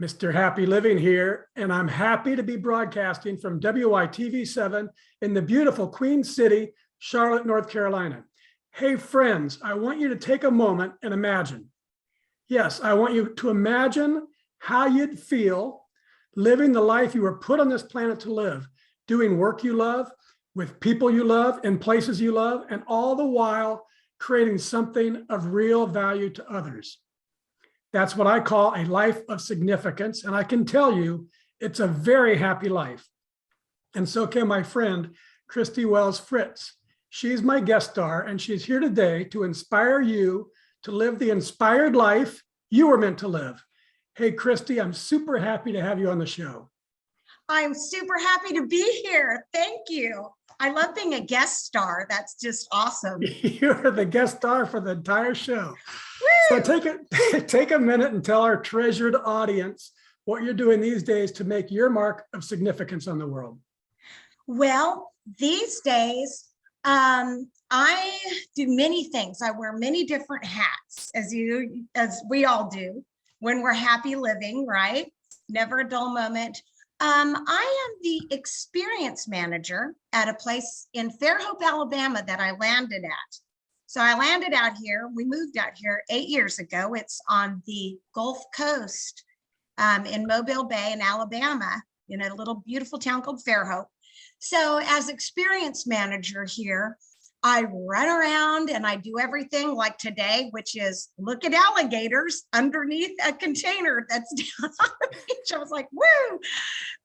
Mr. Happy Living here, and I'm happy to be broadcasting from WYTV7 in the beautiful Queen City, Charlotte, North Carolina. Hey friends, I want you to take a moment and imagine. Yes, I want you to imagine how you'd feel living the life you were put on this planet to live, doing work you love, with people you love, in places you love, and all the while creating something of real value to others. That's what I call a life of significance. And I can tell you, it's a very happy life. And so can my friend, Christy Wells Fritz. She's my guest star, and she's here today to inspire you to live the inspired life you were meant to live. Hey, Christy, I'm super happy to have you on the show. I'm super happy to be here. Thank you. I love being a guest star. That's just awesome. You're the guest star for the entire show. Woo! So take a minute and tell our treasured audience what you're doing these days to make your mark of significance on the world. Well, these days, I do many things. I wear many different hats, as we all do when we're happy living, right? Never a dull moment. I am the experience manager at a place in Fairhope, Alabama that I landed at. So I landed out here. We moved out here 8 years ago. It's on the Gulf Coast in Mobile Bay in Alabama, in a little beautiful town called Fairhope. So as experience manager here, I run around and I do everything like today, which is look at alligators underneath a container that's down on the beach. I was like, woo.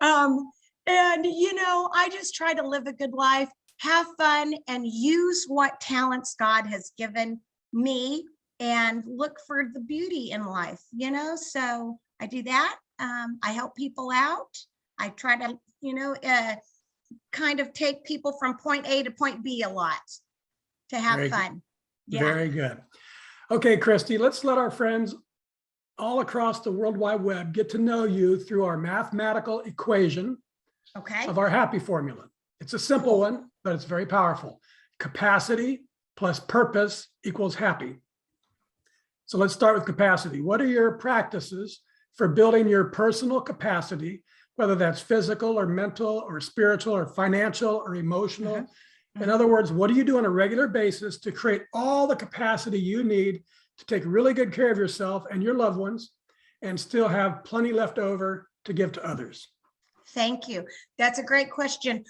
And, I just try to live a good life, have fun, and use what talents God has given me and look for the beauty in life, so I do that. I help people out. I try to, kind of take people from point A to point B a lot to have fun. Yeah. Very good. Okay, Christy, let's let our friends all across the World Wide Web get to know you through our mathematical equation of our happy formula. It's a simple one, but it's very powerful. Capacity plus purpose equals happy. So let's start with capacity. What are your practices for building your personal capacity, whether that's physical or mental or spiritual or financial or emotional? In other words, what do you do on a regular basis to create all the capacity you need to take really good care of yourself and your loved ones and still have plenty left over to give to others? Thank you. That's a great question.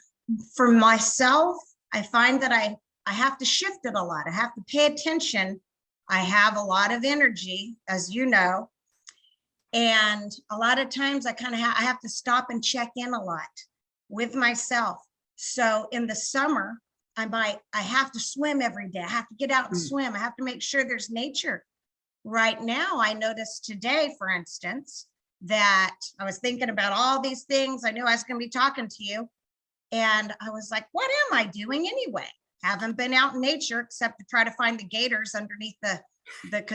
For myself, I find that I have to shift it a lot. I have to pay attention. I have a lot of energy, as you know, and a lot of times I have to stop and check in a lot with myself. So in the summer, I have to swim every day. I have to get out and swim. I have to make sure there's nature. Right now, I noticed today, for instance, that I was thinking about all these things. I knew I was going to be talking to you. And I was like, what am I doing anyway? Haven't been out in nature except to try to find the gators underneath the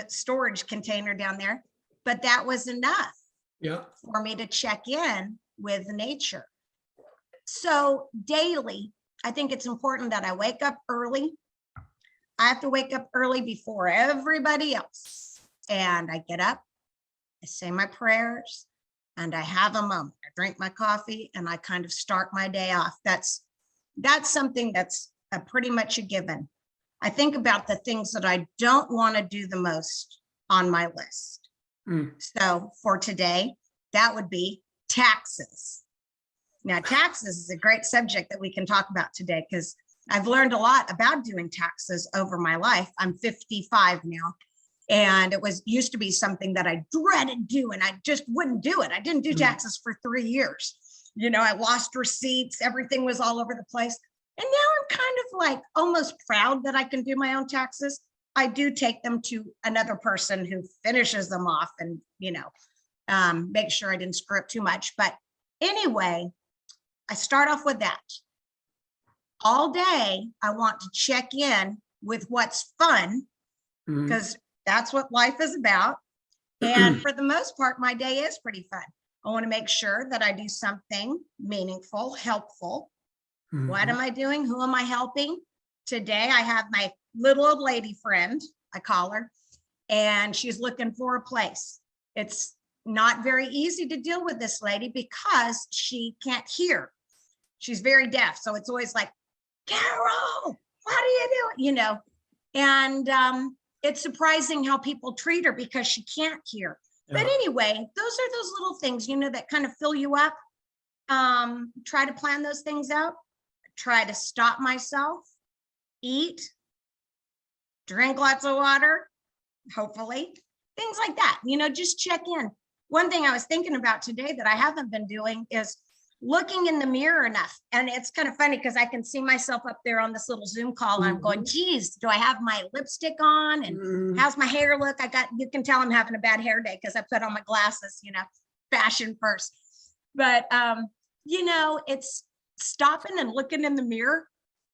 storage container down there. But that was enough for me to check in with nature. So daily, I think it's important that I wake up early. I have to wake up early before everybody else. And I get up, I say my prayers, and I have a moment. I drink my coffee and I kind of start my day off. That's something that's pretty much a given. I think about the things that I don't want to do the most on my list. So for today, that would be taxes. Now, taxes is a great subject that we can talk about today because I've learned a lot about doing taxes over my life. I'm 55 now. And it used to be something that I dreaded doing. I just wouldn't do it. I didn't do taxes for 3 years. I lost receipts. Everything was all over the place. And now I'm kind of like almost proud that I can do my own taxes. I do take them to another person who finishes them off and, make sure I didn't screw up too much. But anyway, I start off with that. All day, I want to check in with what's fun because that's what life is about. And for the most part, my day is pretty fun. I want to make sure that I do something meaningful, helpful. What am I doing? Who am I helping? Today, I have my little old lady friend, I call her, and she's looking for a place. It's not very easy to deal with this lady because she can't hear. She's very deaf. So it's always like, Carol, what are you doing? You know, and it's surprising how people treat her because she can't hear. Yeah. But anyway, those are those little things, you know, that kind of fill you up. Try to plan those things out. Try to stop myself, eat, drink lots of water, hopefully, things like that, you know, just check in. One thing I was thinking about today that I haven't been doing is looking in the mirror enough. And it's kind of funny because I can see myself up there on this little Zoom call. And I'm going, geez, do I have my lipstick on? And how's my hair look? You can tell I'm having a bad hair day because I put on my glasses, you know, fashion first. But, you know, it's stopping and looking in the mirror,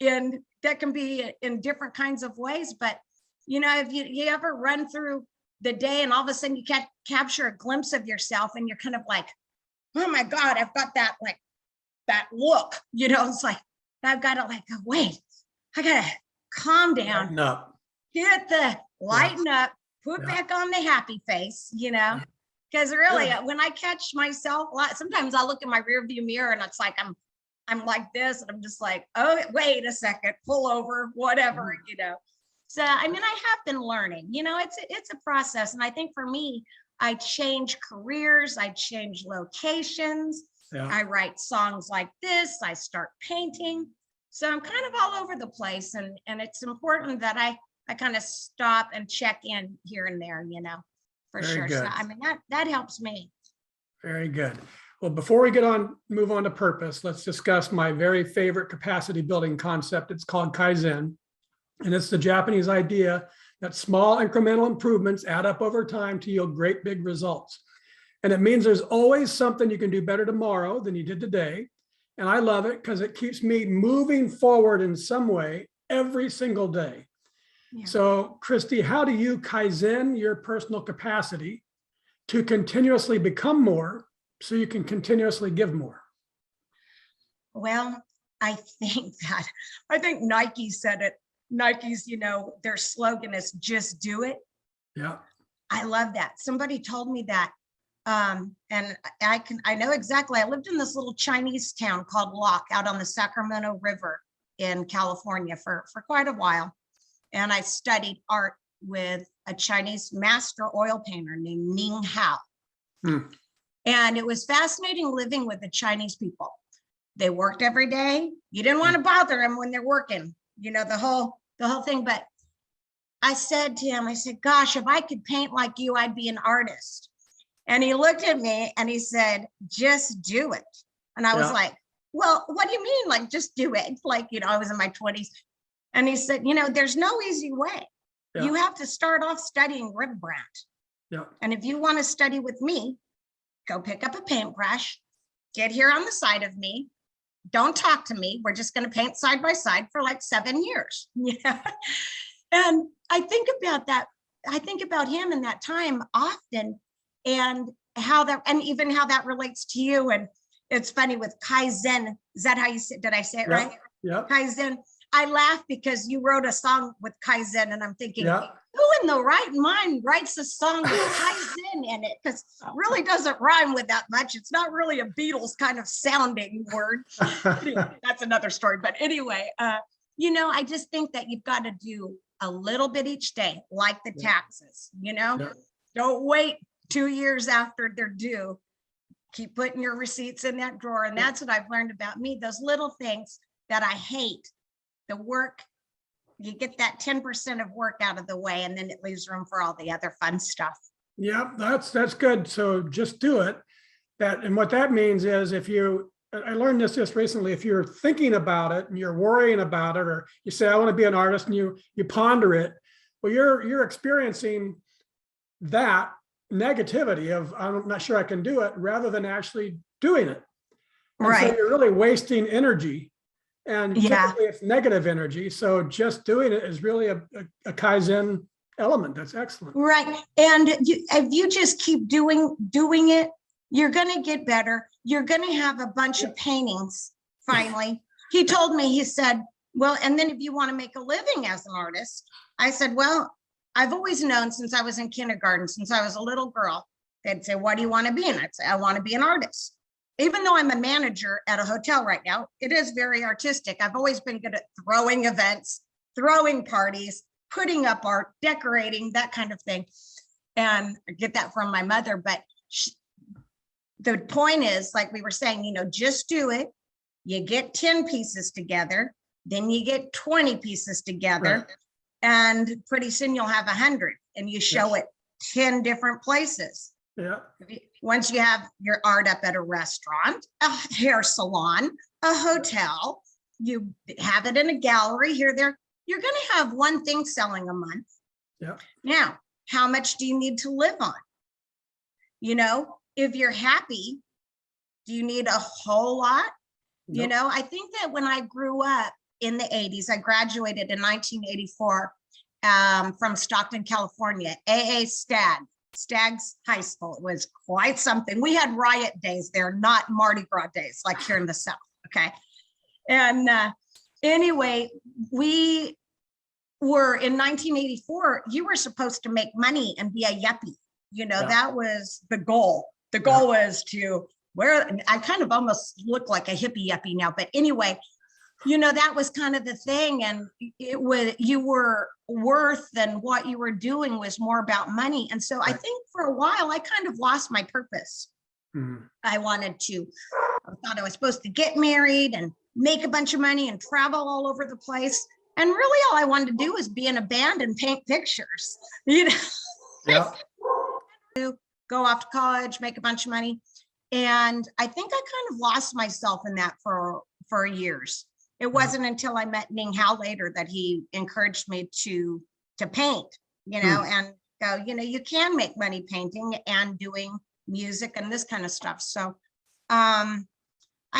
and that can be in different kinds of ways. But, you know, if you ever run through the day and all of a sudden you can't capture a glimpse of yourself and you're kind of like, oh my God, I've got that, like that look, you know, it's like, I've got to like, wait, I got to calm down, lighten up, put back on the happy face, you know, because really when I catch myself, sometimes I'll look in my rear view mirror and it's like, I'm like this, and I'm just like, oh, wait a second, pull over, whatever, you know. So, I mean, I have been learning, you know, it's a process. And I think for me, I change careers, I change locations, I write songs like this, I start painting. So I'm kind of all over the place, and it's important that I kind of stop and check in here and there, you know, for sure. So I mean, that helps me. Very good. Well, before we move on to purpose, let's discuss my very favorite capacity building concept. It's called Kaizen. And it's the Japanese idea that small incremental improvements add up over time to yield great big results. And it means there's always something you can do better tomorrow than you did today. And I love it because it keeps me moving forward in some way every single day. Yeah. So, Christy, how do you Kaizen your personal capacity to continuously become more so you can continuously give more? Well, I think Nike said it. Nike's, you know, their slogan is just do it. Yeah. I love that. Somebody told me that. And I know exactly. I lived in this little Chinese town called Locke out on the Sacramento River in California for quite a while. And I studied art with a Chinese master oil painter named Ning Hao. And it was fascinating living with the Chinese people. They worked every day. You didn't want to bother them when they're working, you know, the whole thing. But I said to him, I said, gosh, if I could paint like you, I'd be an artist. And he looked at me and he said, just do it. And I was like, well, what do you mean? Like, just do it. Like, you know, I was in my 20s. And he said, you know, there's no easy way. You have to start off studying Rembrandt. And if you want to study with me, go pick up a paintbrush, get here on the side of me. Don't talk to me. We're just going to paint side by side for like 7 years. Yeah. And I think about that. I think about him in that time often, and even how that relates to you. And it's funny with Kaizen. Is that how you say? Did I say it right? Yeah. Kaizen. I laugh because you wrote a song with Kaizen, and I'm thinking, who in the right mind writes a song with Kaizen in it? Because it really doesn't rhyme with that much. It's not really a Beatles kind of sounding word. Anyway, that's another story. But anyway, you know, I just think that you've got to do a little bit each day, like the taxes, you know, don't wait 2 years after they're due. Keep putting your receipts in that drawer. And that's what I've learned about me, those little things that I hate. The work, you get that 10% of work out of the way, and then it leaves room for all the other fun stuff. Yeah, that's good. So just do it. And what that means is I learned this just recently, if you're thinking about it and you're worrying about it, or you say, I want to be an artist, and you ponder it, well, you're experiencing that negativity of, I'm not sure I can do it, rather than actually doing it. And so you're really wasting energy. And typically it's negative energy. So just doing it is really a Kaizen element. That's excellent. Right. And if you just keep doing it, you're going to get better. You're going to have a bunch of paintings. Finally, he told me, he said, well, and then if you want to make a living as an artist, I said, well, I've always known since I was in kindergarten, since I was a little girl, They'd say, what do you want to be? And I'd say, I want to be an artist. Even though I'm a manager at a hotel right now, it is very artistic. I've always been good at throwing events, throwing parties, putting up art, decorating, that kind of thing. And I get that from my mother. But the point is, like we were saying, you know, just do it. You get 10 pieces together, then you get 20 pieces together, right, and pretty soon you'll have 100, and you show it 10 different places. Yeah. Once you have your art up at a restaurant, a hair salon, a hotel, you have it in a gallery here, there, you're going to have one thing selling a month. Yeah. Now, how much do you need to live on? You know, if you're happy, do you need a whole lot? Nope. You know, I think that when I grew up in the 80s, I graduated in 1984 from Stockton, California, AA Staggs High School. It was quite something. We had riot days there, not Mardi Gras days like here in the South. Okay. And anyway, we were in 1984, you were supposed to make money and be a yuppie. You know, that was the goal. The goal was to I kind of almost look like a hippie yuppie now, but anyway, you know, that was kind of the thing. And you were worth, and what you were doing was more about money. And so I think for a while, I kind of lost my purpose. I thought I was supposed to get married and make a bunch of money and travel all over the place. And really all I wanted to do was be in a band and paint pictures, you know. Yeah. Go off to college, make a bunch of money. And I think I kind of lost myself in that for years. It wasn't until I met Ning Hao later that he encouraged me to paint, you know, and go, you know, you can make money painting and doing music and this kind of stuff. So I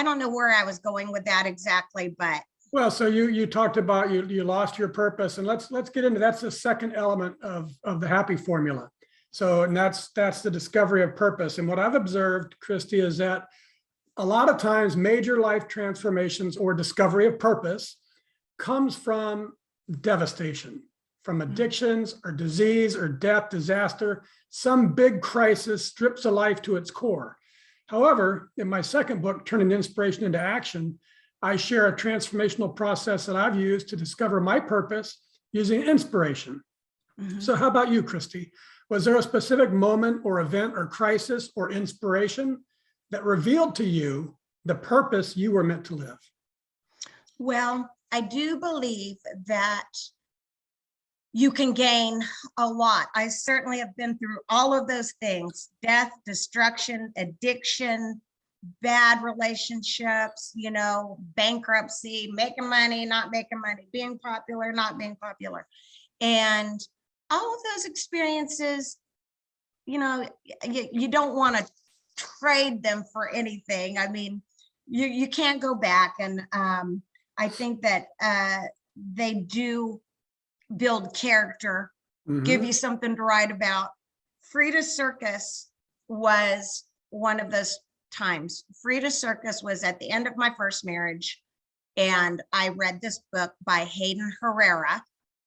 don't know where I was going with that exactly, but. Well, so you talked about you lost your purpose, and let's get into that's the second element of the happy formula. So, and that's the discovery of purpose. And what I've observed, Christy, is that a lot of times major life transformations or discovery of purpose comes from devastation, from addictions or disease or death, disaster. Some big crisis strips a life to its core. However, in my second book, Turning Inspiration into Action, I share a transformational process that I've used to discover my purpose using inspiration. So how about you, Christy? Was there a specific moment or event or crisis or inspiration that revealed to you the purpose you were meant to live? Well, I do believe that you can gain a lot. I certainly have been through all of those things: death, destruction, addiction, bad relationships, you know, bankruptcy, making money, not making money, being popular, not being popular. And all of those experiences, you know, you don't want to trade them for anything. I mean, you can't go back. And I think that they do build character, give you something to write about. Frida Circus was one of those times. Frida Circus was at the end of my first marriage, and I read this book by Hayden Herrera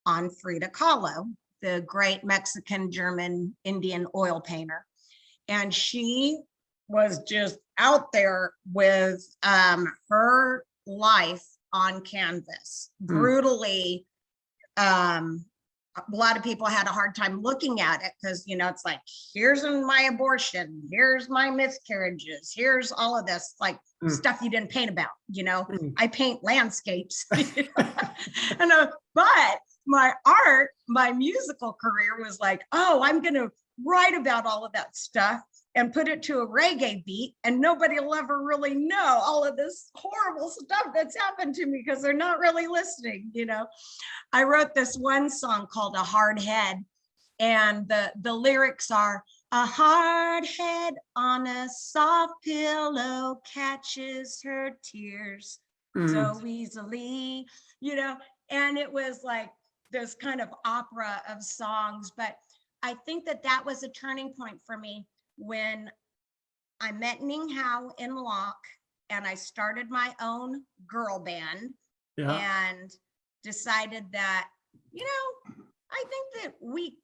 on Frida Kahlo, the great Mexican, German, Indian oil painter. And she was just out there with her life on canvas, brutally. A lot of people had a hard time looking at it because, you know, it's like, here's my abortion, here's my miscarriages, here's all of this, like stuff you didn't paint about, you know. I paint landscapes. And but my art, my musical career was like, oh, I'm going to write about all of that stuff and put it to a reggae beat, and nobody will ever really know all of this horrible stuff that's happened to me because they're not really listening, you know. I wrote this one song called A Hard Head, and the lyrics are, a hard head on a soft pillow catches her tears so easily, you know. And it was like this kind of opera of songs. But I think that that was a turning point for me when I met Ning Hao in Locke, and I started my own girl band and decided that, you know, I think that we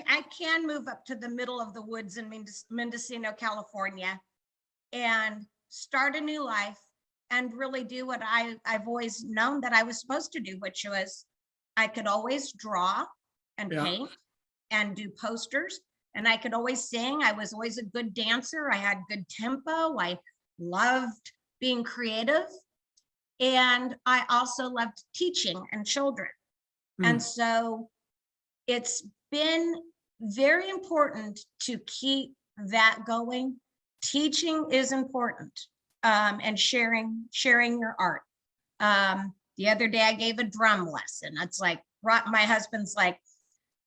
I can move up to the middle of the woods in Mendocino, California, and start a new life and really do what I've always known that I was supposed to do, which was I could always draw and paint and do posters, and I could always sing. I was always a good dancer. I had good tempo. I loved being creative. And I also loved teaching and children. And so it's been very important to keep that going. Teaching is important, and sharing your art. The other day I gave a drum lesson. It's like, my husband's like,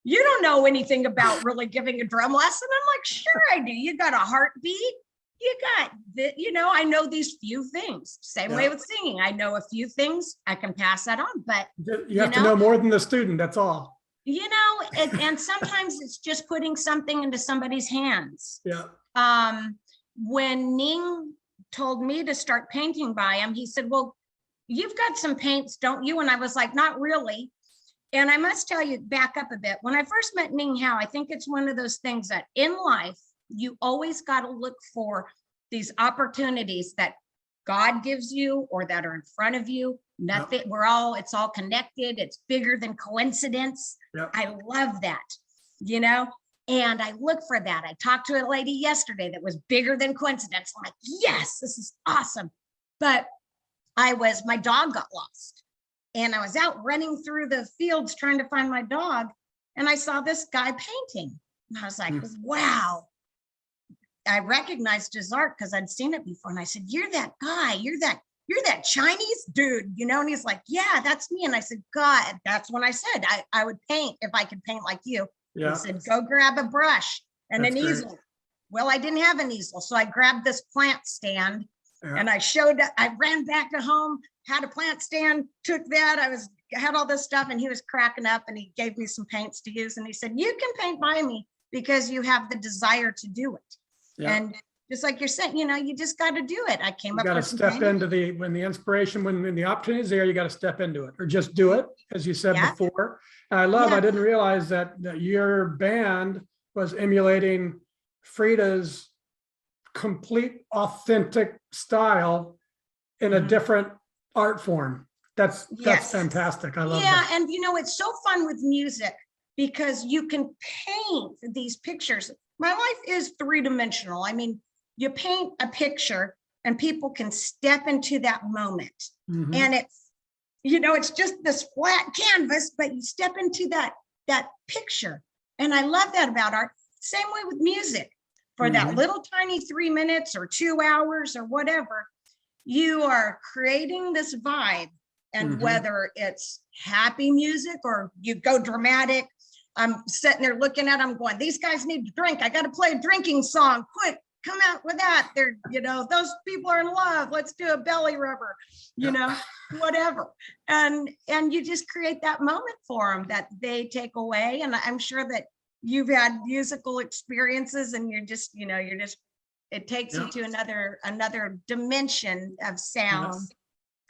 you don't know anything about really giving a drum lesson. I'm like, sure I do. You got a heartbeat. You got the, I know these few things. Same way with singing. I know a few things. I can pass that on, but you have to know more than the student. That's all. And sometimes it's just putting something into somebody's hands. Yeah. When Ning told me to start painting by him, he said, well, you've got some paints, don't you? And I was like, not really. And I must tell you, back up a bit. When I first met Ning Hao, I think it's one of those things that in life, you always got to look for these opportunities that God gives you or that are in front of you. Nothing, it's all connected. It's bigger than coincidence. I love that, and I look for that. I talked to a lady yesterday that was bigger than coincidence. I'm like, yes, this is awesome. But my dog got lost, and I was out running through the fields trying to find my dog. And I saw this guy painting. And I was like, wow. I recognized his art because I'd seen it before. And I said, you're that guy, you're that Chinese dude, and he's like, yeah, that's me. And I said, God, that's when I said I would paint if I could paint like you. He said, go grab a brush and an easel. Well, I didn't have an easel. So I grabbed this plant stand and I ran back to home, had a plant stand, took that. I had all this stuff, and he was cracking up, and he gave me some paints to use. And he said, you can paint by me because you have the desire to do it. And just like you're saying, you just got to do it. I came up with some step into when the inspiration, when the opportunity is there, you got to step into it, or just do it, as you said before. And I didn't realize that your band was emulating Frida's complete authentic style in a different art form. That's fantastic. I love that. And it's so fun with music because you can paint these pictures. My life is three-dimensional. I mean, you paint a picture and people can step into that moment. And it's just this flat canvas, but you step into that picture. And I love that about art. Same way with music. For that little tiny 3 minutes or 2 hours or whatever, you are creating this vibe. And whether it's happy music or you go dramatic, I'm sitting there looking at them going, these guys need to drink. I got to play a drinking song. Quick, come out with that. They're, those people are in love. Let's do a belly rubber, whatever. And you just create that moment for them that they take away. And I'm sure that you've had musical experiences, and you're just, it takes you to another dimension of sound,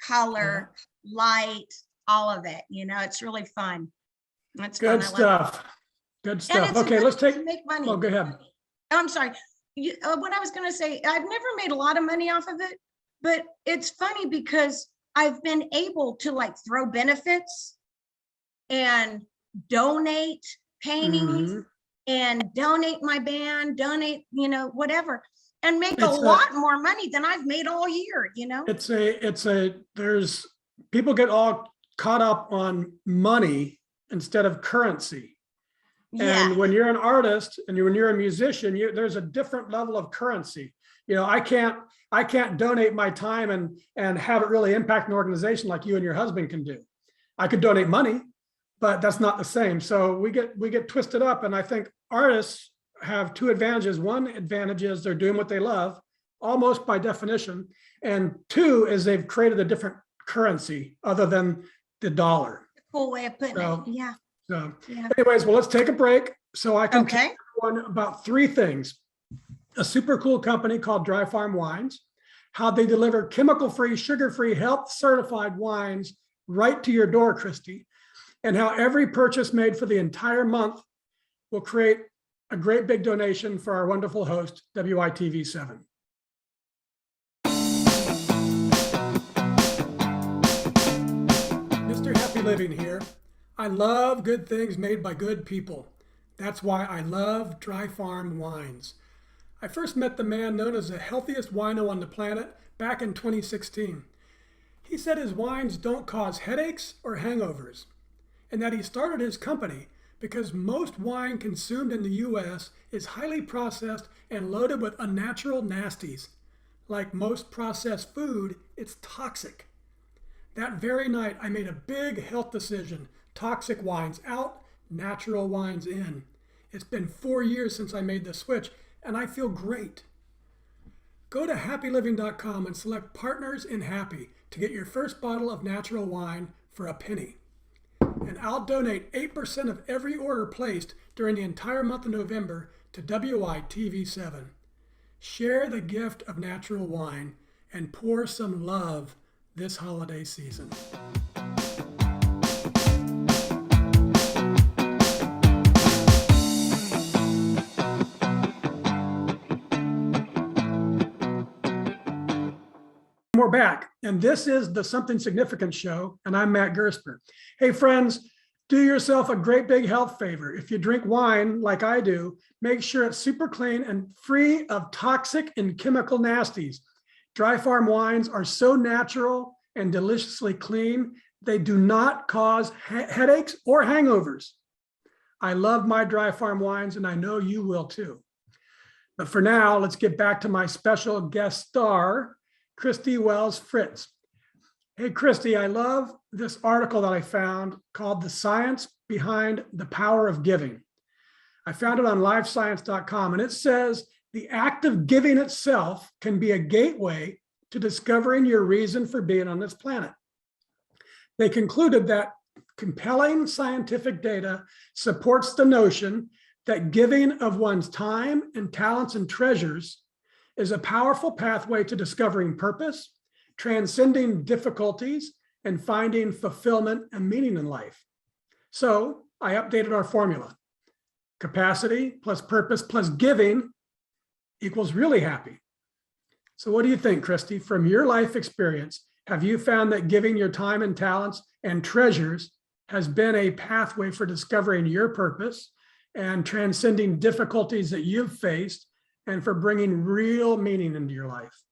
color, light, all of it. It's really fun. That's good stuff. Good stuff. Okay, let's make money. Oh, go ahead. I'm sorry. What I was going to say, I've never made a lot of money off of it, but it's funny because I've been able to throw benefits and donate paintings and donate my band, donate, whatever, and make a lot more money than I've made all year, there's people get all caught up on money instead of currency. And when you're an artist and when you're a musician, there's a different level of currency. I can't donate my time and have it really impact an organization like you and your husband can do. I could donate money, but that's not the same. So we get twisted up. And I think artists have two advantages. One advantage is they're doing what they love, almost by definition. And two is they've created a different currency other than the dollar. Cool way of putting it. So anyways, well, let's take a break so I can tell everyone about three things. A super cool company called Dry Farm Wines, how they deliver chemical-free, sugar-free, health-certified wines right to your door, Christy, and how every purchase made for the entire month will create a great big donation for our wonderful host, WYTV7. Mr. Happy Living here. I love good things made by good people. That's why I love Dry Farm wines. I first met the man known as the healthiest wino on the planet back in 2016. He said his wines don't cause headaches or hangovers, and that he started his company because most wine consumed in the US is highly processed and loaded with unnatural nasties. Like most processed food, it's toxic. That very night, I made a big health decision. Toxic wines out, natural wines in. It's been 4 years since I made the switch, and I feel great. Go to happyliving.com and select Partners in Happy to get your first bottle of natural wine for a penny. And I'll donate 8% of every order placed during the entire month of November to WYTV7. Share the gift of natural wine and pour some love this holiday season. We're back, and this is the Something Significant show, and I'm Matt Gersper. Hey friends, do yourself a great big health favor. If you drink wine like I do, make sure it's super clean and free of toxic and chemical nasties. Dry Farm wines are so natural and deliciously clean, they do not cause headaches or hangovers. I love my Dry Farm wines, and I know you will too. But for now, let's get back to my special guest star, Christy Wells Fritz. Hey, Christy, I love this article that I found called The Science Behind the Power of Giving. I found it on livescience.com, and it says the act of giving itself can be a gateway to discovering your reason for being on this planet. They concluded that compelling scientific data supports the notion that giving of one's time and talents and treasures is a powerful pathway to discovering purpose, transcending difficulties, and finding fulfillment and meaning in life. So I updated our formula. Capacity plus purpose plus giving equals really happy. So what do you think, Christy? From your life experience, have you found that giving your time and talents and treasures has been a pathway for discovering your purpose and transcending difficulties that you've faced and for bringing real meaning into your life?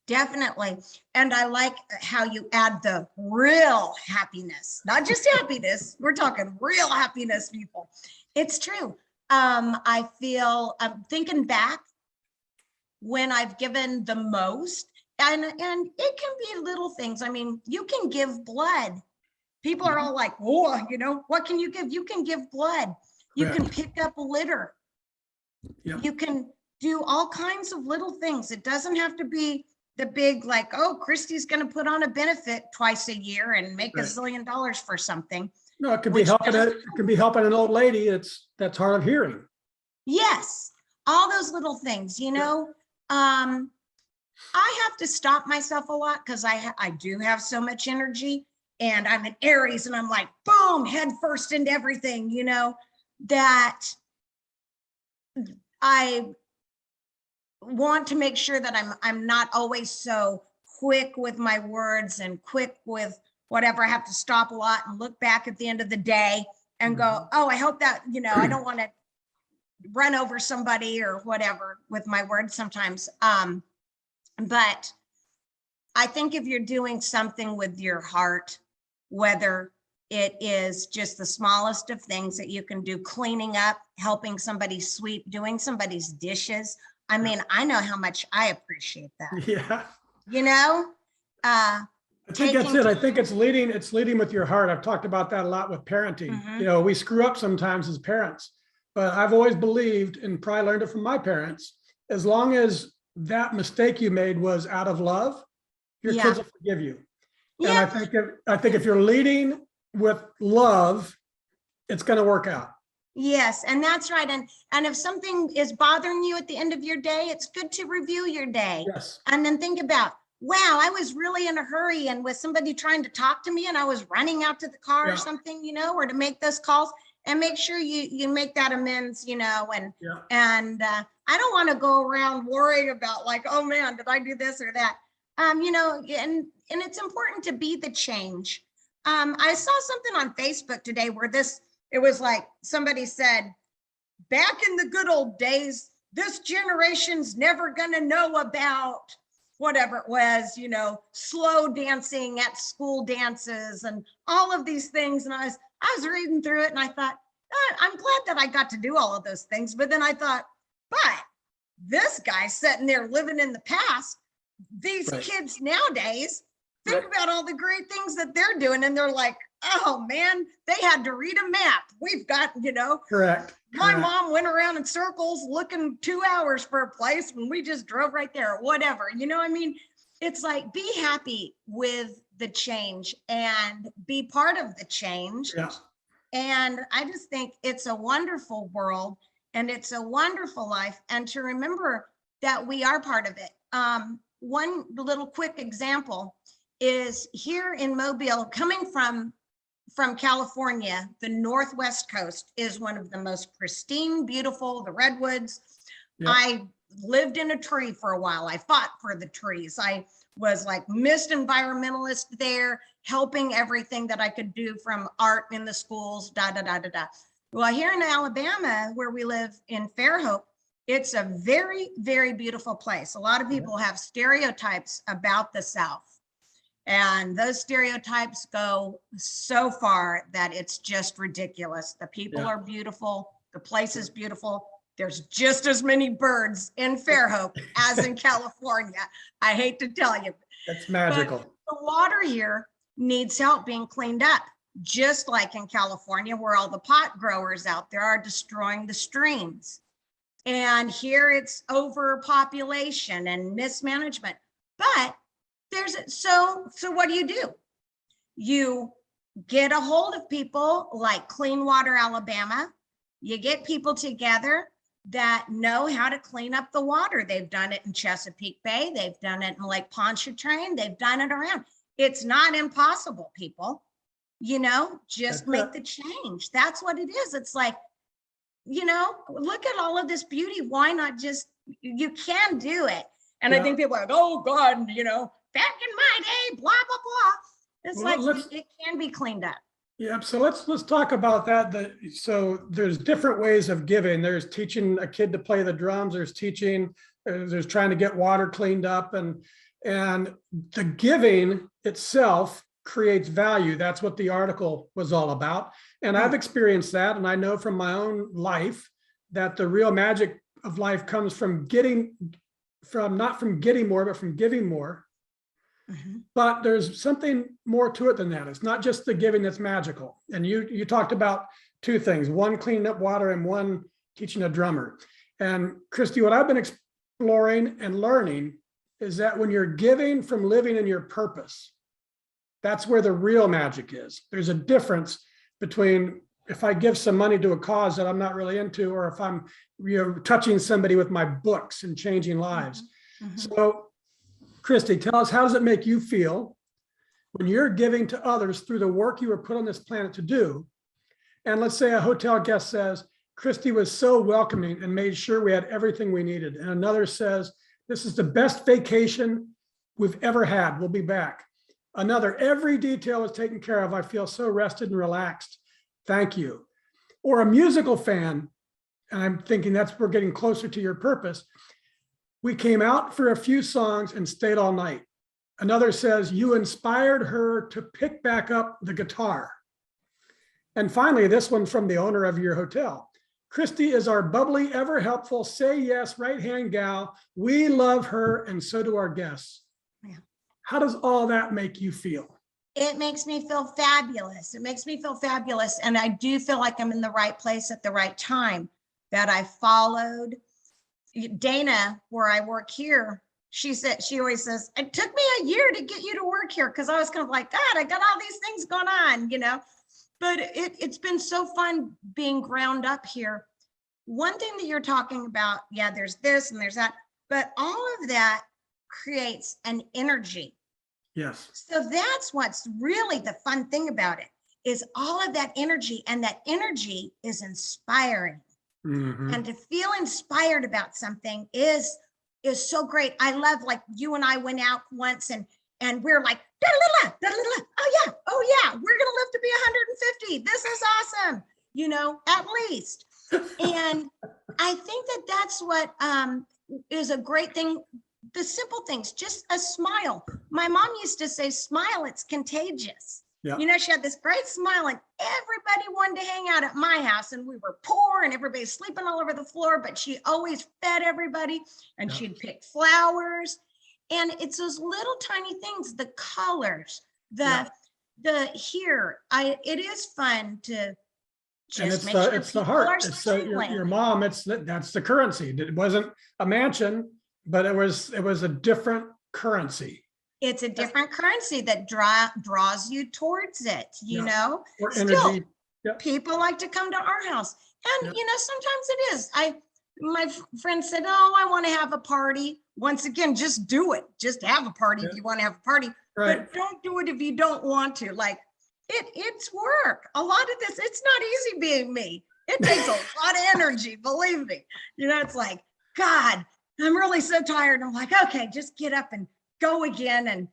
Definitely. And I like how you add the real happiness, not just happiness. We're talking real happiness, people. It's true. I feel, I'm thinking back when I've given the most, and it can be little things. I mean, you can give blood. People are all like, oh, you know, what can you give? You can give blood. You can pick up a litter. Yeah. You can do all kinds of little things. It doesn't have to be the big, like, oh, Christy's going to put on a benefit twice a year and make $1 zillion for something. No, it could be helping an old lady that's hard of hearing. Yes, all those little things, you know. I have to stop myself a lot because I do have so much energy, and I'm an Aries, and I'm like, boom, head first into everything, you know, that I want to make sure that I'm not always so quick with my words and quick with whatever. I have to stop a lot and look back at the end of the day and go, oh, I hope that, you know, I don't want to run over somebody or whatever with my words sometimes. But I think if you're doing something with your heart, whether it is just the smallest of things that you can do, cleaning up, helping somebody sweep, doing somebody's dishes. I mean, I know how much I appreciate that. Yeah. You know, I think that's it. I think it's leading with your heart. I've talked about that a lot with parenting. You know, we screw up sometimes as parents, but I've always believed, and probably learned it from my parents, as long as that mistake you made was out of love, your kids will forgive you. And I think if you're leading with love, it's going to work out. Yes, and that's right. And if something is bothering you at the end of your day, it's good to review your day. Yes. And then think about, wow, I was really in a hurry and with somebody trying to talk to me and I was running out to the car or something, you know, or to make those calls. and make sure you make that amends, and Yeah. I don't want to go around worrying about like, oh man, did I do this or that? And it's important to be the change. I saw something on Facebook today where it was like somebody said, back in the good old days, this generation's never gonna know about whatever it was, slow dancing at school dances and all of these things. And I was reading through it and I thought, I'm glad that I got to do all of those things. But then I thought, but this guy's sitting there living in the past. These Right. kids nowadays, think Right. about all the great things that they're doing. And they're like, oh man, they had to read a map. We've got, Correct. my Correct. mom went around in circles looking 2 hours for a place when we just drove right there or whatever. It's like, be happy with the change and be part of the change. Yeah. And I just think it's a wonderful world and it's a wonderful life. And to remember that we are part of it. One little quick example is here in Mobile, coming from California, the Northwest coast is one of the most pristine, beautiful, the redwoods. Yeah. I lived in a tree for a while. I fought for the trees. I was like mist environmentalist there, helping everything that I could do from art in the schools, Well, here in Alabama, where we live in Fairhope, it's a very, very beautiful place. A lot of people have stereotypes about the South. And those stereotypes go so far that it's just ridiculous. The people are beautiful. The place is beautiful. There's just as many birds in Fairhope as in California. I hate to tell you. That's magical. But the water here needs help being cleaned up, just like in California, where all the pot growers out there are destroying the streams. And here it's overpopulation and mismanagement. But so what do? You get a hold of people like Clean Water Alabama. You get people together that know how to clean up the water. They've done it in Chesapeake Bay. They've done it in Lake Pontchartrain. They've done it around. It's not impossible, people. Just make the change. That's what it is. It's like, look at all of this beauty. Why not you can do it. And I think people are like, oh God, back in my day, blah, blah, blah. It's it can be cleaned up. Yeah, so let's talk about that. So there's different ways of giving. There's teaching a kid to play the drums. There's trying to get water cleaned up, and the giving itself creates value. That's what the article was all about. And I've experienced that, and I know from my own life that the real magic of life comes from not from getting more, but from giving more. But there's something more to it than that. It's not just the giving that's magical. And you talked about two things, one cleaning up water and one teaching a drummer. And Christy, what I've been exploring and learning is that when you're giving from living in your purpose, that's where the real magic is. There's a difference between if I give some money to a cause that I'm not really into, or if I'm touching somebody with my books and changing lives. So Christy, tell us, how does it make you feel when you're giving to others through the work you were put on this planet to do? And let's say a hotel guest says, Christy was so welcoming and made sure we had everything we needed. And another says, this is the best vacation we've ever had. We'll be back. Another, every detail is taken care of. I feel so rested and relaxed. Thank you. Or a musical fan, and I'm thinking we're getting closer to your purpose. We came out for a few songs and stayed all night. Another says, you inspired her to pick back up the guitar. And finally, this one from the owner of your hotel. Christy is our bubbly, ever helpful, say yes, right-hand gal. We love her, and so do our guests. Yeah. How does all that make you feel? It makes me feel fabulous. It makes me feel fabulous. And I do feel like I'm in the right place at the right time, that I followed. Dana, where I work here, she always says, it took me a year to get you to work here, because I was kind of like, God, I got all these things going on, but it's been so fun being ground up here. One thing that you're talking about, yeah, there's this and there's that, but all of that creates an energy. Yes. So that's what's really the fun thing about it. is all of that energy, and that energy is inspiring. Mhm. And to feel inspired about something is so great. I love, like, you and I went out once, and we're like, da-da-da-da, da-da-da-da. Oh yeah, we're gonna live to be 150. This is awesome, at least. And I think that that's what is a great thing. The simple things, just a smile. My mom used to say, smile, it's contagious. Yeah. She had this great smile, and everybody wanted to hang out at my house, and we were poor and everybody's sleeping all over the floor, but she always fed everybody, and Yeah. she'd pick flowers. And it's those little tiny things, the colors, it is fun to And just make sure it's the people are heart. It's your smiling. mom. That's the currency. It wasn't a mansion, but it was a different currency. It's a different currency that draws you towards it, Yeah. Or Still, energy. Yeah. people like to come to our house. And, Yeah. sometimes it is. My friend said, oh, I want to have a party. Once again, just do it. Just have a party if Yeah. you want to have a party. Right. But don't do it if you don't want to. Like, it's work. A lot of this, it's not easy being me. It takes a lot of energy, believe me. It's like, God, I'm really so tired. I'm like, okay, just get up and go again. And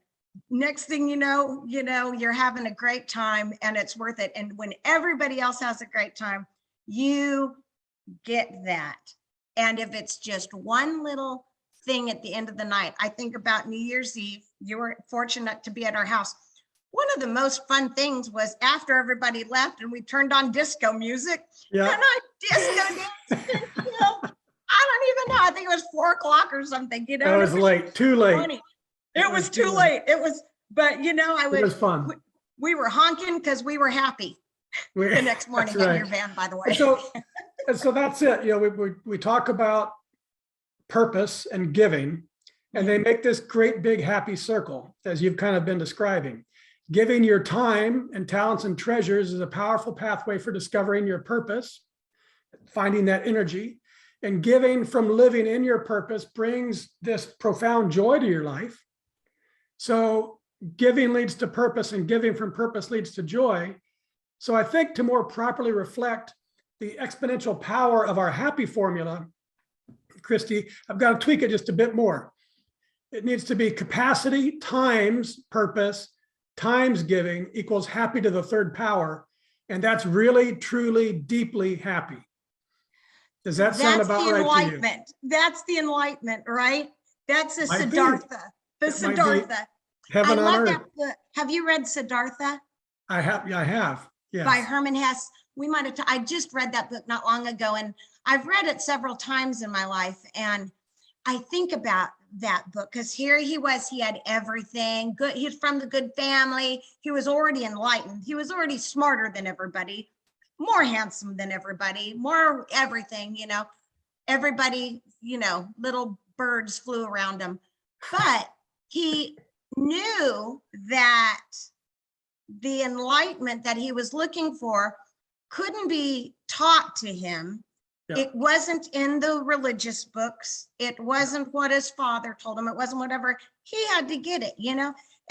next thing you know, you're having a great time, and it's worth it. And when everybody else has a great time, you get that. And if it's just one little thing at the end of the night, I think about New Year's Eve. You were fortunate to be at our house. One of the most fun things was after everybody left and we turned on disco music. Yeah. And I disco danced until, I don't even know, I think it was 4 o'clock or something, It was late, too late. Funny. It was too late. It was, but It was fun. We were honking because we were happy the next morning That's in right. your van, by the way. So that's it. We talk about purpose and giving, and they make this great big happy circle, as you've kind of been describing. Giving your time and talents and treasures is a powerful pathway for discovering your purpose, finding that energy, and giving from living in your purpose brings this profound joy to your life. So giving leads to purpose, and giving from purpose leads to joy. So I think to more properly reflect the exponential power of our happy formula, Christy, I've got to tweak it just a bit more. It needs to be capacity times purpose times giving equals happy to the third power. And that's really, truly, deeply happy. Does that sound about right to you? That's the enlightenment, right? That's the Might be. Siddhartha. The It might be Siddhartha. heaven I on love earth. that book. Have you read Siddhartha? I have. Yes. By Herman Hesse. We might have, I just read that book not long ago, and I've read it several times in my life. And I think about that book because here he was, he had everything good. He's from the good family. He was already enlightened. He was already smarter than everybody, more handsome than everybody, more everything, everybody, little birds flew around him. But he knew that the enlightenment that he was looking for couldn't be taught to him. Yeah. It wasn't in the religious books. It wasn't what his father told him. It wasn't whatever. He had to get it, And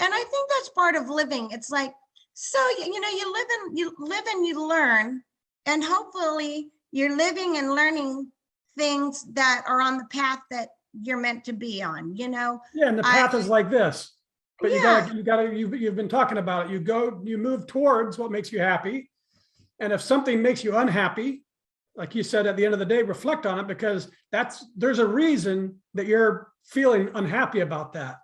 I think that's part of living. It's like, so, you live and you learn, and hopefully you're living and learning things that are on the path that you're meant to be on, Yeah, and the path is like this. But you've been talking about it. You move towards what makes you happy. And if something makes you unhappy, like you said, at the end of the day, reflect on it, because there's a reason that you're feeling unhappy about that.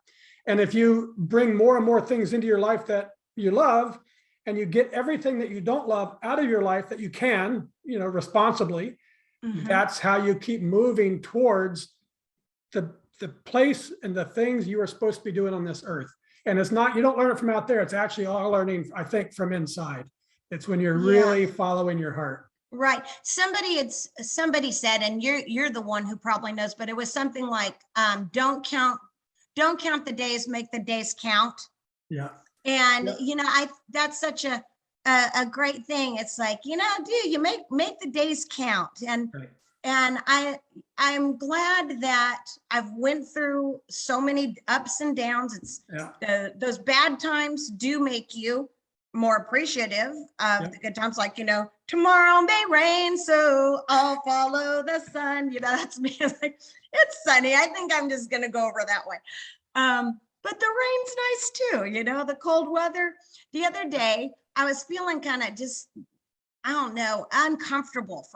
And if you bring more and more things into your life that you love, and you get everything that you don't love out of your life that you can, responsibly, that's how you keep moving towards the place and the things you are supposed to be doing on this earth. And it's not, you don't learn it from out there. It's actually all learning, I think, from inside. It's when you're really following your heart. Right. Somebody said, and you're the one who probably knows, but it was something like, don't count the days, make the days count. Yeah. And that's such a great thing. It's like, you make the days count. And right. And I'm glad that I've went through so many ups and downs. It's those bad times do make you, more appreciative of Yeah. the good times, like, tomorrow may rain, so I'll follow the sun. That's me. It's like, it's sunny. I think I'm just going to go over that way. But the rain's nice too, the cold weather. The other day, I was feeling kind of just, I don't know, uncomfortable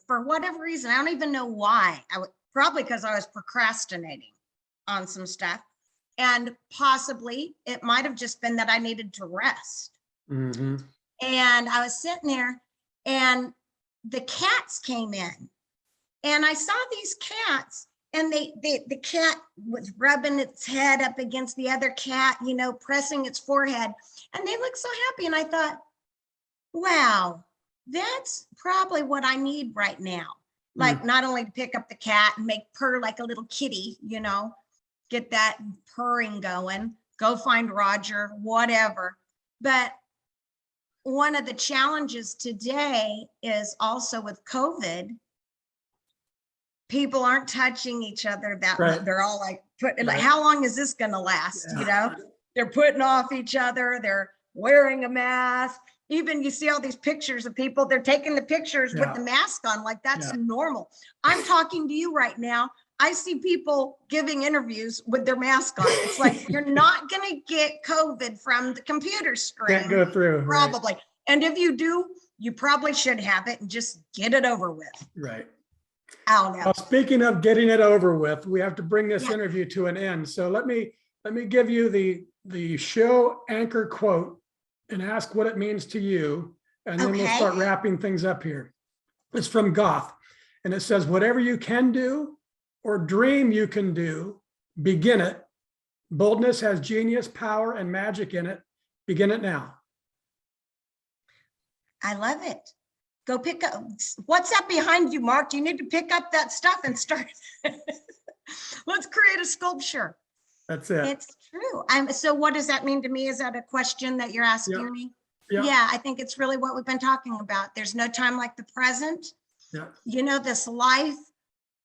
for whatever reason. I don't even know why. Probably because I was procrastinating on some stuff. And possibly it might have just been that I needed to rest. Mm-hmm. And I was sitting there and the cats came in and I saw these cats and the cat was rubbing its head up against the other cat, pressing its forehead, and they looked so happy. And I thought, wow, that's probably what I need right now. Like not only to pick up the cat and make purr like a little kitty, get that purring going, go find Roger, whatever. But one of the challenges today is also with COVID, people aren't touching each other that much. They're all like, like, how long is this going to last? Yeah. They're putting off each other. They're wearing a mask. Even you see all these pictures of people, they're taking the pictures with the mask on, like that's normal. I'm talking to you right now. I see people giving interviews with their mask on. It's like, you're not going to get COVID from the computer screen. Can't go through. Probably. Right. And if you do, you probably should have it and just get it over with. Right. I don't know. Well, speaking of getting it over with, we have to bring this interview to an end. So let me give you the show anchor quote and ask what it means to you. And then we'll start wrapping things up here. It's from Goth. And it says, whatever you can do or dream you can do, begin it. Boldness has genius, power, and magic in it. Begin it now. I love it. Go pick up. What's that behind you, Mark? You need to pick up that stuff and start. Let's create a sculpture. That's it. It's true. So what does that mean to me? Is that a question that you're asking me? Yeah, I think it's really what we've been talking about. There's no time like the present. Yeah. This life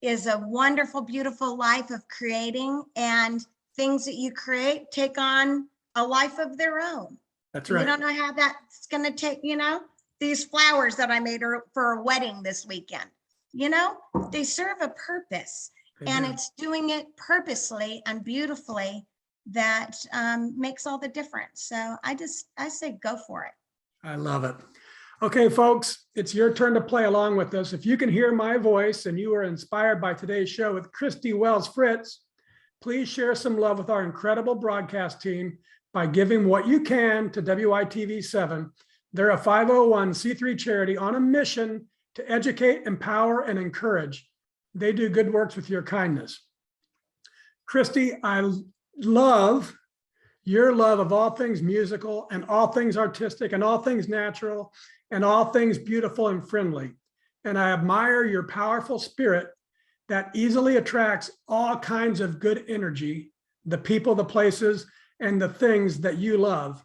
is a wonderful, beautiful life of creating, and things that you create take on a life of their own. That's right. You don't know how that's going to take, these flowers that I made for a wedding this weekend, they serve a purpose, and it's doing it purposely and beautifully that makes all the difference. So I say, go for it. I love it. Okay, folks, it's your turn to play along with us. If you can hear my voice and you are inspired by today's show with Christy Wells Fritz, please share some love with our incredible broadcast team by giving what you can to WYTV7. They're a 501c3 charity on a mission to educate, empower, and encourage. They do good works with your kindness. Christy, I love your love of all things musical and all things artistic and all things natural and all things beautiful and friendly. And I admire your powerful spirit that easily attracts all kinds of good energy, the people, the places, and the things that you love.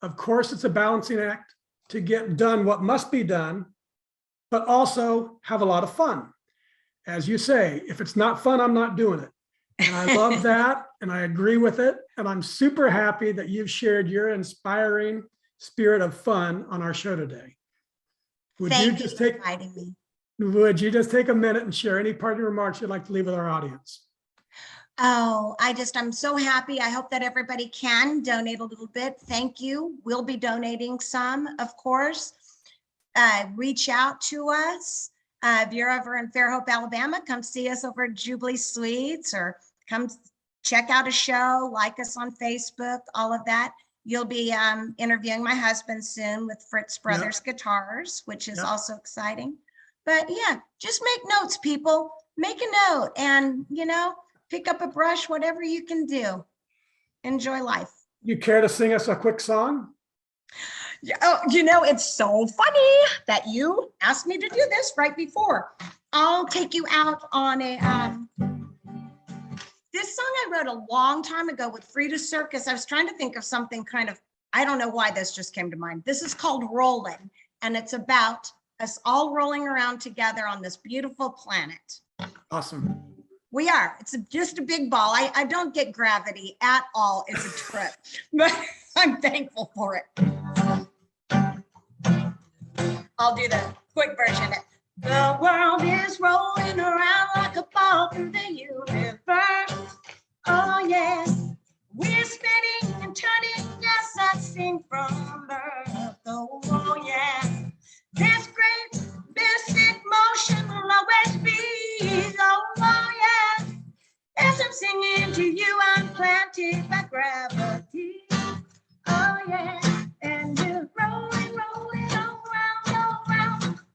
Of course, it's a balancing act to get done what must be done, but also have a lot of fun. As you say, if it's not fun, I'm not doing it. And I love that, and I agree with it. And I'm super happy that you've shared your inspiring spirit of fun on our show today. Thank you for inviting me. Would you just take a minute and share any parting remarks you'd like to leave with our audience? Oh, I'm so happy. I hope that everybody can donate a little bit. Thank you. We'll be donating some, of course. Reach out to us. If you're over in Fairhope, Alabama, come see us over at Jubilee Suites, or come check out a show, like us on Facebook, all of that. You'll be interviewing my husband soon with Fritz Brothers Guitars, which is also exciting. But yeah, just make notes, people. Make a note and, pick up a brush, whatever you can do. Enjoy life. You care to sing us a quick song? Oh, it's so funny that you asked me to do this right before. I'll take you out on a, this song I wrote a long time ago with Frida Circus. I was trying to think of something kind of, I don't know why this just came to mind. This is called Rollin, and it's about us all rolling around together on this beautiful planet. Awesome. We are. It's just a big ball. I don't get gravity at all. It's a trip, but I'm thankful for it. I'll do the quick version. The world is rolling around like a ball through the universe. Oh yes, we're spinning and turning. Yes, I sing from birth. Oh yeah, this great mystic motion will always be. Oh yeah, as I'm singing to you, I'm planted by gravity. Oh yeah, and we're rolling, rolling around,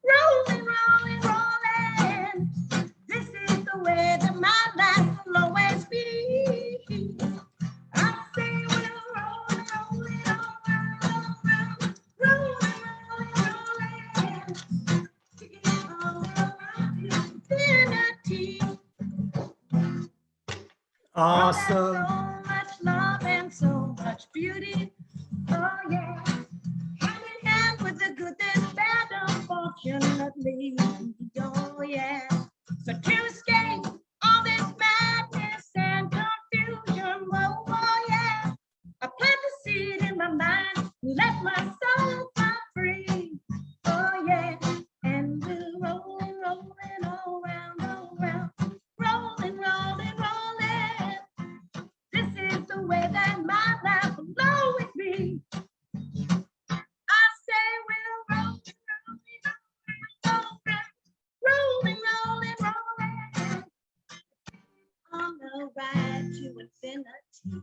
rolling, rolling, rolling. This is the way that my life will always be. I say we're rolling, rolling around, rolling, rolling. It's all around infinity. Awesome. So much love and so much beauty. Oh yeah, hand in hand with the good, the bad, unfortunately. Oh yeah, so to escape all this madness and confusion. Whoa, oh yeah, I plant the seed in my mind, let my soul fly free. Oh yeah, and we're rolling, rolling all around, rolling, rolling, rolling. This is the way that my life will always be. I say we're rolling, rolling, rolling, rolling, rolling on the ride to infinity.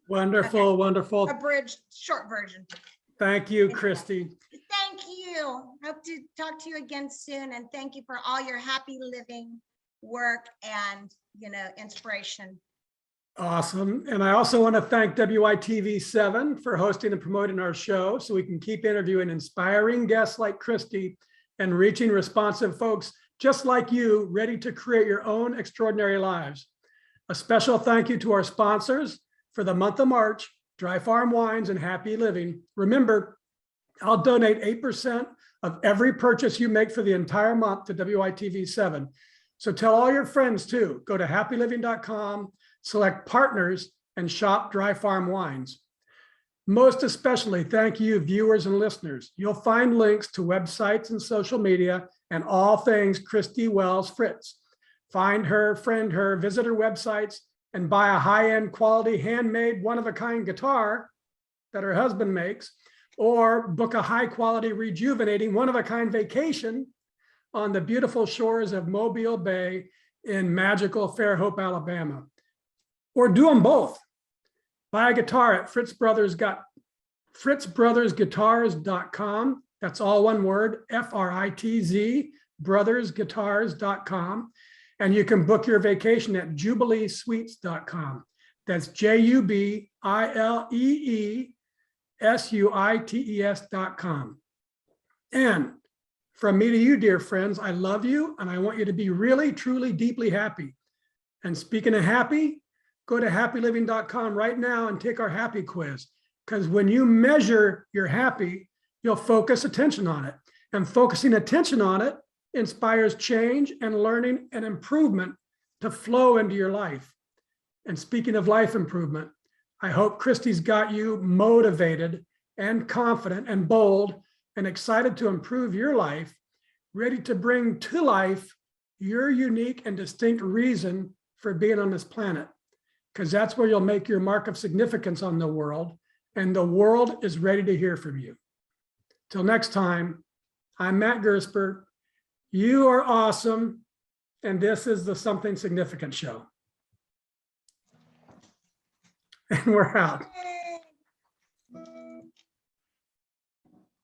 Wonderful, Okay. wonderful. Abridged, short version. Thank you, Christy. Thank you. Hope to talk to you again soon, and thank you for all your happy living work and, inspiration. Awesome. And I also want to thank WYTV7 for hosting and promoting our show so we can keep interviewing inspiring guests like Christy and reaching responsive folks just like you, ready to create your own extraordinary lives. A special thank you to our sponsors for the month of March, Dry Farm Wines and Happy Living. Remember, I'll donate 8% of every purchase you make for the entire month to WYTV7. So tell all your friends too. Go to happyliving.com, select partners, and shop Dry Farm Wines. Most especially, thank you, viewers and listeners. You'll find links to websites and social media and all things Christy Wells Fritz. Find her, friend her, visit her websites, and buy a high-end quality handmade one-of-a-kind guitar that her husband makes, or book a high-quality rejuvenating one-of-a-kind vacation on the beautiful shores of Mobile Bay in magical Fairhope, Alabama. Or do them both. Buy a guitar at fritzbrothersguitars.com. That's all one word, F-R-I-T-Z, brothersguitars.com. And you can book your vacation at jubileesuites.com. That's JUBILEESUITES.com. And from me to you, dear friends, I love you and I want you to be really, truly, deeply happy. And speaking of happy, go to happyliving.com right now and take our happy quiz. Because when you measure your happy, you'll focus attention on it. And focusing attention on it inspires change and learning and improvement to flow into your life. And speaking of life improvement, I hope Christy's got you motivated and confident and bold and excited to improve your life, ready to bring to life your unique and distinct reason for being on this planet. Because that's where you'll make your mark of significance on the world, and the world is ready to hear from you. Till next time, I'm Matt Gersper. You are awesome, and this is the Something Significant Show. And we're out.